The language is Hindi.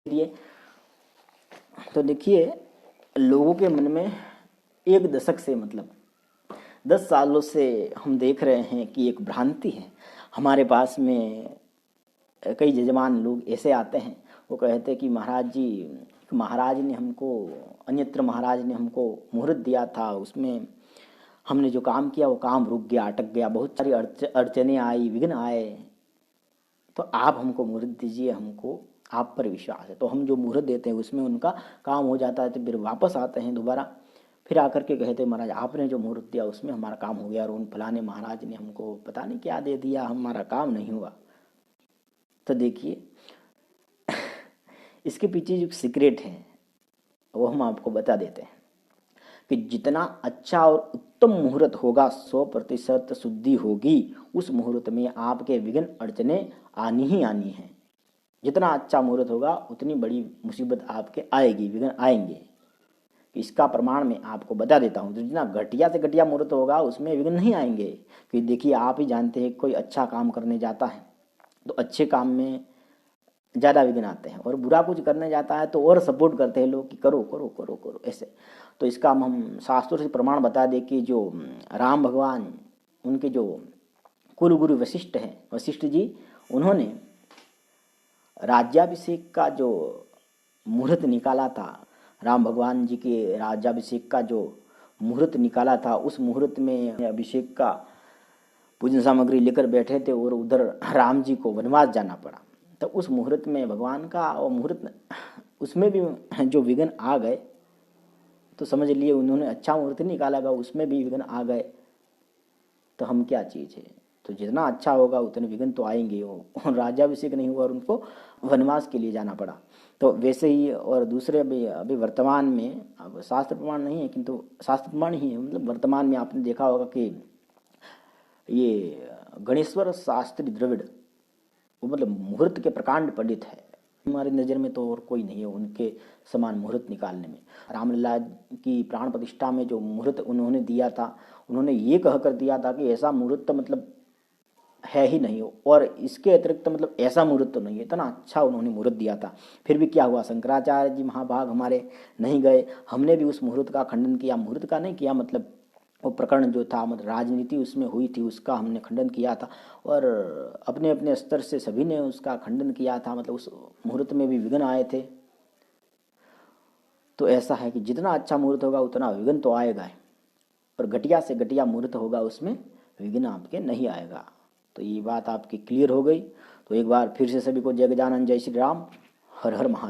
लिए। तो देखिए, लोगों के मन में एक दशक से मतलब 10 सालों से हम देख रहे हैं कि एक भ्रांति है। हमारे पास में कई जजमान लोग ऐसे आते हैं, वो कहते हैं कि महाराज जी, महाराज ने हमको, अन्यत्र महाराज ने हमको मुहूर्त दिया था, उसमें हमने जो काम किया वो काम रुक गया, अटक गया, बहुत सारी अड़चने आई, विघ्न आए, तो आप हमको मुहूर्त दीजिए, हमको आप पर विश्वास है। तो हम जो मुहूर्त देते हैं उसमें उनका काम हो जाता है, तो फिर वापस आते हैं दोबारा, फिर आकर के कहते हैं महाराज आपने जो मुहूर्त दिया उसमें हमारा काम हो गया, और उन फलाने महाराज ने हमको पता नहीं क्या दे दिया, हमारा काम नहीं हुआ। तो देखिए, इसके पीछे जो सीक्रेट है वो हम आपको बता देते हैं कि जितना अच्छा और उत्तम मुहूर्त होगा, 100% शुद्धि होगी, उस मुहूर्त में आपके विघ्न अड़चने आनी ही आनी है। जितना अच्छा मुहूर्त होगा उतनी बड़ी मुसीबत आपके आएगी, विघ्न आएंगे। इसका प्रमाण मैं आपको बता देता हूँ। तो जितना घटिया से घटिया मुहूर्त होगा उसमें विघ्न नहीं आएंगे। कि देखिए, आप ही जानते हैं कोई अच्छा काम करने जाता है तो अच्छे काम में ज़्यादा विघ्न आते हैं, और बुरा कुछ करने जाता है तो और सपोर्ट करते हैं लोग कि करो करो करो करो ऐसे। तो इसका हम शास्त्रों से प्रमाण बता दें कि जो राम भगवान, उनके जो कुल गुरु वशिष्ठ हैं, वशिष्ठ जी, उन्होंने राज्याभिषेक का जो मुहूर्त निकाला था, राम भगवान जी के राज्याभिषेक का जो मुहूर्त निकाला था, उस मुहूर्त में अभिषेक का पूजन सामग्री लेकर बैठे थे और उधर राम जी को वनवास जाना पड़ा। तो उस मुहूर्त में भगवान का वो मुहूर्त, उसमें भी जो विघ्न आ गए, तो समझ लिए उन्होंने अच्छा मुहूर्त निकाला गया, उसमें भी विघ्न आ गए। तो हम क्या चीज़ है? तो जितना अच्छा होगा उतने विघ्न तो आएंगे। वो राज्याभिषेक नहीं हुआ और उनको वनवास के लिए जाना पड़ा। तो वैसे ही और दूसरे अभी वर्तमान में, अब शास्त्र प्रमाण नहीं है किंतु शास्त्र प्रमाण ही है, मतलब वर्तमान में आपने देखा होगा कि ये गणेश्वर शास्त्री द्रविड़, वो मतलब मुहूर्त के प्रकांड पंडित है। हमारी नज़र में तो और कोई नहीं है उनके समान मुहूर्त निकालने में। रामलला की प्राण प्रतिष्ठा में जो मुहूर्त उन्होंने दिया था, उन्होंने ये कह कर दिया था कि ऐसा मुहूर्त मतलब है ही नहीं, और इसके अतिरिक्त मतलब ऐसा मुहूर्त तो नहीं है। इतना अच्छा उन्होंने मुहूर्त दिया था। फिर भी क्या हुआ, शंकराचार्य जी महाभाग हमारे नहीं गए, हमने भी उस मुहूर्त का खंडन किया। मुहूर्त का नहीं किया, मतलब वो प्रकरण जो था, मतलब राजनीति उसमें हुई थी, उसका हमने खंडन किया था, और अपने अपने स्तर से सभी ने उसका खंडन किया था। मतलब उस मुहूर्त में भी विघ्न आए थे। तो ऐसा है कि जितना अच्छा मुहूर्त होगा उतना विघ्न तो आएगा, और घटिया से घटिया मुहूर्त होगा उसमें विघ्न आपके नहीं आएगा। तो ये बात आपकी क्लियर हो गई। तो एक बार फिर से सभी को जय गजानन, जय श्री राम, हर हर महादेव।